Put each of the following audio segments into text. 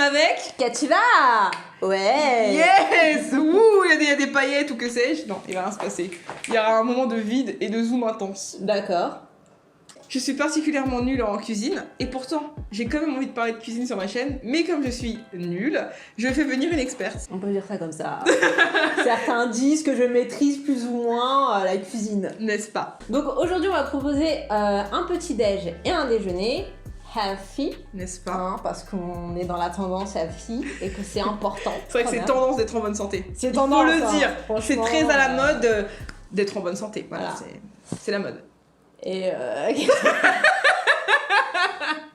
avec Kativa. Ouais. Yes. Ouh, il y a des paillettes ou que sais-je. Non, il va rien se passer. Il y aura un moment de vide et de zoom intense. D'accord. Je suis particulièrement nulle en cuisine et pourtant j'ai quand même envie de parler de cuisine sur ma chaîne, mais comme je suis nulle, je fais venir une experte. On peut dire ça comme ça. Certains disent que je maîtrise plus ou moins la cuisine. N'est-ce pas? Donc aujourd'hui on va proposer un petit déj et un déjeuner healthy, N'est-ce pas? hein, parce qu'on est dans la tendance healthy et que c'est important. C'est vrai que c'est tendance d'être en bonne santé. C'est Il faut tendance, le dire. hein, C'est très à la mode d'être en bonne santé. Voilà. C'est la mode. Et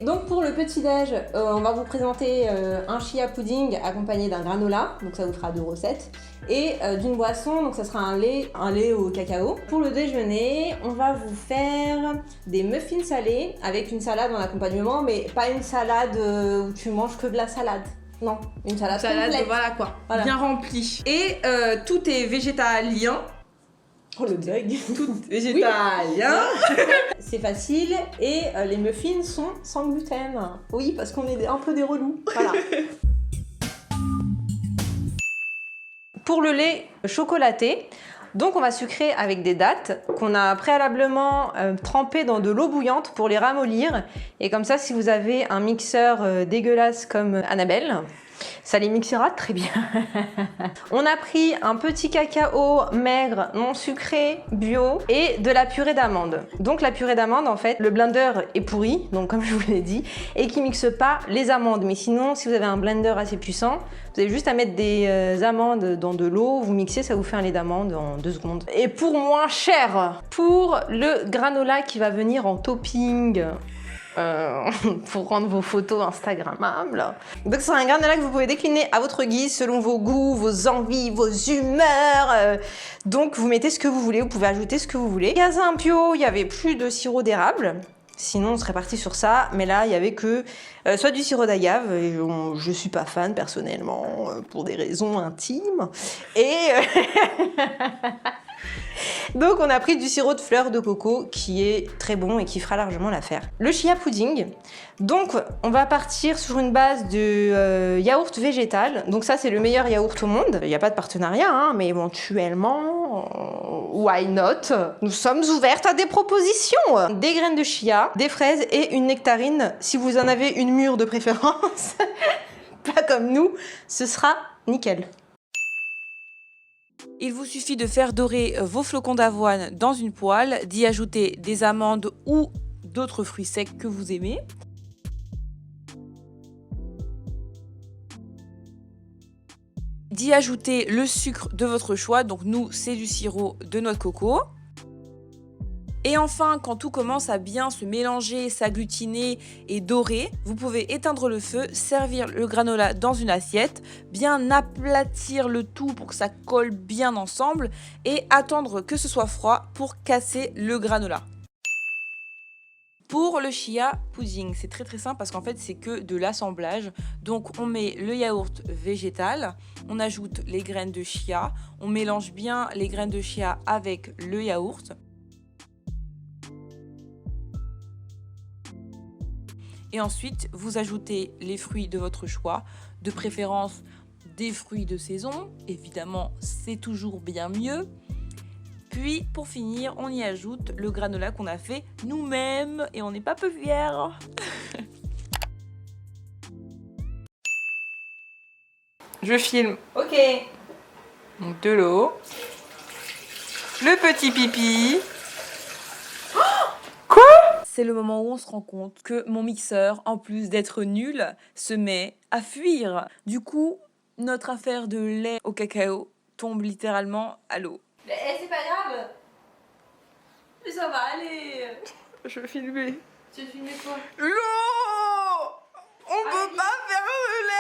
donc pour le petit-déj, on va vous présenter un chia pudding accompagné d'un granola, donc ça vous fera 2 recettes, et d'une boisson, donc ça sera un lait au cacao. Pour le déjeuner, on va vous faire des muffins salés avec une salade en accompagnement, mais pas une salade où tu manges que de la salade. Non, une salade complète. Voilà quoi, Voilà. bien remplie. Et tout est végétalien. Oh le bug. Tout végétalien. C'est facile et les muffins sont sans gluten. Oui, parce qu'on est un peu des relous. Voilà. Pour le lait chocolaté, donc on va sucrer avec des dattes qu'on a préalablement trempées dans de l'eau bouillante pour les ramollir. Et comme ça, si vous avez un mixeur dégueulasse comme Annabelle, ça les mixera très bien. On a pris un petit cacao maigre, non sucré, bio et de la purée d'amande. Donc la purée d'amande, en fait, le blender est pourri, donc comme je vous l'ai dit, et qui mixe pas les amandes. Mais sinon, si vous avez un blender assez puissant, vous avez juste à mettre des amandes dans de l'eau, vous mixez, ça vous fait un lait d'amande en 2 secondes. Et pour moins cher, pour le granola qui va venir en topping, pour rendre vos photos instagrammables. Donc c'est un granola que vous pouvez décliner à votre guise selon vos goûts, vos envies, vos humeurs. Donc vous mettez ce que vous voulez, vous pouvez ajouter ce que vous voulez. Gaz un pio, il y avait plus de sirop d'érable. Sinon on serait parti sur ça, mais là il y avait que soit du sirop d'agave, et je suis pas fan personnellement pour des raisons intimes. Et donc on a pris du sirop de fleur de coco qui est très bon et qui fera largement l'affaire. Le chia pudding, donc on va partir sur une base de yaourt végétal. Donc ça c'est le meilleur yaourt au monde. Il n'y a pas de partenariat, hein, mais éventuellement, why not? Nous sommes ouvertes à des propositions. Des graines de chia, des fraises et une nectarine, si vous en avez une mûre de préférence. Pas comme nous, ce sera nickel. Il vous suffit de faire dorer vos flocons d'avoine dans une poêle, d'y ajouter des amandes ou d'autres fruits secs que vous aimez. D'y ajouter le sucre de votre choix, donc nous c'est du sirop de noix de coco. Et enfin, quand tout commence à bien se mélanger, s'agglutiner et dorer, vous pouvez éteindre le feu, servir le granola dans une assiette, bien aplatir le tout pour que ça colle bien ensemble et attendre que ce soit froid pour casser le granola. Pour le chia pudding, c'est très simple parce qu'en fait c'est que de l'assemblage. Donc on met le yaourt végétal, on ajoute les graines de chia, on mélange bien les graines de chia avec le yaourt. Et ensuite, vous ajoutez les fruits de votre choix, de préférence des fruits de saison. Évidemment, c'est toujours bien mieux. Puis, pour finir, on y ajoute le granola qu'on a fait nous-mêmes et on n'est pas peu fiers. Je filme. Ok. Donc de l'eau. Le petit pipi. C'est le moment où on se rend compte que mon mixeur, en plus d'être nul, se met à fuir. Du coup, notre affaire de lait au cacao tombe littéralement à l'eau. Mais c'est pas grave. Mais ça va aller. Je vais filmer. Tu veux filmer quoi? L'eau! On peut pas faire le lait!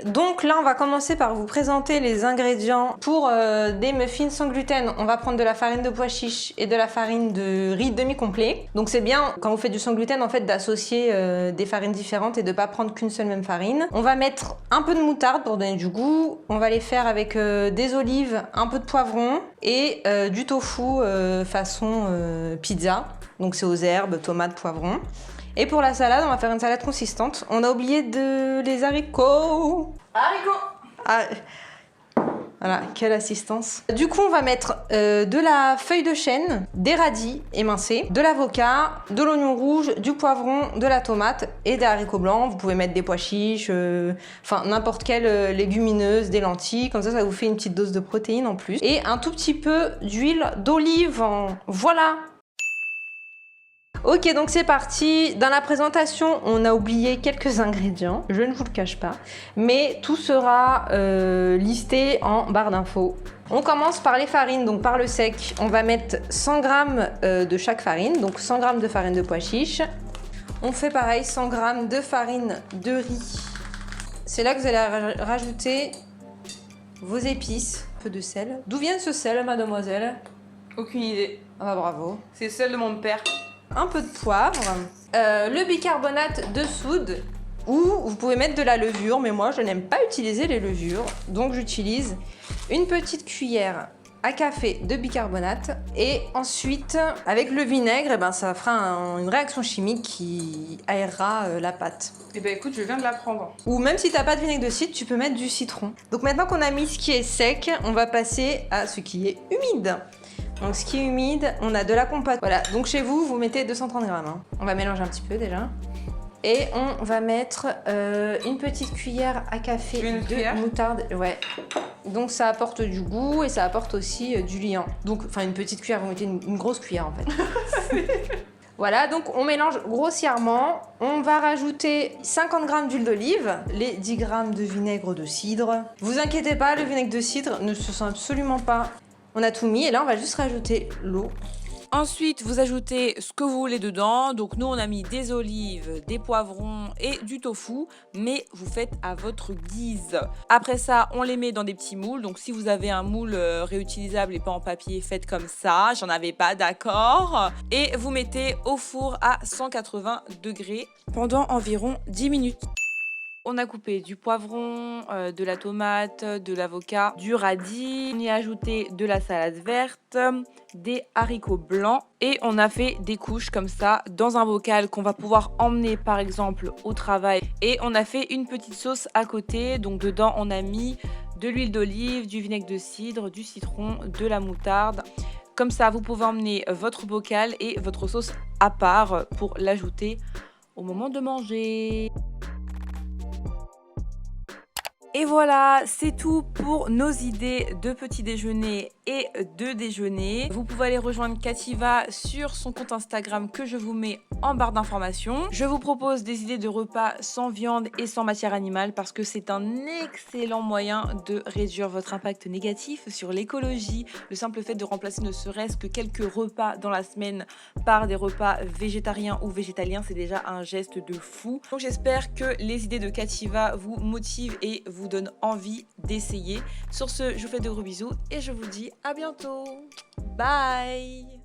Donc là, on va commencer par vous présenter les ingrédients pour des muffins sans gluten. On va prendre de la farine de pois chiche et de la farine de riz demi-complet. Donc c'est bien, quand vous faites du sans gluten, en fait, d'associer des farines différentes et de pas prendre qu'une seule même farine. On va mettre un peu de moutarde pour donner du goût. On va les faire avec des olives, un peu de poivron et du tofu façon pizza. Donc c'est aux herbes, tomates, poivrons. Et pour la salade, on va faire une salade consistante. On a oublié les haricots. Ah, voilà, quelle assistance. Du coup, on va mettre de la feuille de chêne, des radis émincés, de l'avocat, de l'oignon rouge, du poivron, de la tomate et des haricots blancs. Vous pouvez mettre des pois chiches, enfin n'importe quelle légumineuse, des lentilles. Comme ça vous fait une petite dose de protéines en plus. Et un tout petit peu d'huile d'olive. Voilà. Ok, donc c'est parti. Dans la présentation, on a oublié quelques ingrédients, je ne vous le cache pas, mais tout sera listé en barre d'infos. On commence par les farines, donc par le sec. On va mettre 100 g de chaque farine, donc 100 g de farine de pois chiche. On fait pareil, 100 g de farine de riz. C'est là que vous allez rajouter vos épices, un peu de sel. D'où vient ce sel, mademoiselle? Aucune idée. Ah bah bravo. C'est celle de mon père. Un peu de poivre, le bicarbonate de soude, ou vous pouvez mettre de la levure, mais moi je n'aime pas utiliser les levures, donc j'utilise une petite cuillère à café de bicarbonate, et ensuite avec le vinaigre, eh ben, ça fera une réaction chimique qui aérera la pâte. Eh ben écoute, je viens de l'apprendre. Ou même si t'as pas de vinaigre de cidre, tu peux mettre du citron. Donc maintenant qu'on a mis ce qui est sec, on va passer à ce qui est humide. Donc ce qui est humide, on a de la compote. Voilà, donc chez vous, vous mettez 230 g. Hein. On va mélanger un petit peu déjà. Et on va mettre une petite cuillère à café de moutarde. Ouais. Donc ça apporte du goût et ça apporte aussi du liant. Donc, enfin une petite cuillère, vous mettez une grosse cuillère en fait. Voilà, donc on mélange grossièrement. On va rajouter 50 g d'huile d'olive, les 10 g de vinaigre de cidre. Vous inquiétez pas, le vinaigre de cidre ne se sent absolument pas. On a tout mis et là on va juste rajouter l'eau. Ensuite, vous ajoutez ce que vous voulez dedans. Donc nous, on a mis des olives, des poivrons et du tofu, mais vous faites à votre guise. Après ça, on les met dans des petits moules. Donc si vous avez un moule réutilisable et pas en papier, faites comme ça. J'en avais pas, d'accord. Et vous mettez au four à 180 degrés pendant environ 10 minutes. On a coupé du poivron, de la tomate, de l'avocat, du radis. On y a ajouté de la salade verte, des haricots blancs. Et on a fait des couches comme ça dans un bocal qu'on va pouvoir emmener par exemple au travail. Et on a fait une petite sauce à côté. Donc dedans, on a mis de l'huile d'olive, du vinaigre de cidre, du citron, de la moutarde. Comme ça, vous pouvez emmener votre bocal et votre sauce à part pour l'ajouter au moment de manger. Et voilà, c'est tout pour nos idées de petit déjeuner et de déjeuner. Vous pouvez aller rejoindre Kativa sur son compte Instagram que je vous mets en barre d'informations. Je vous propose des idées de repas sans viande et sans matière animale parce que c'est un excellent moyen de réduire votre impact négatif sur l'écologie. Le simple fait de remplacer ne serait-ce que quelques repas dans la semaine par des repas végétariens ou végétaliens, c'est déjà un geste de fou. Donc j'espère que les idées de Kativa vous motivent et vous donne envie d'essayer. Sur ce, je vous fais de gros bisous et je vous dis à bientôt. Bye!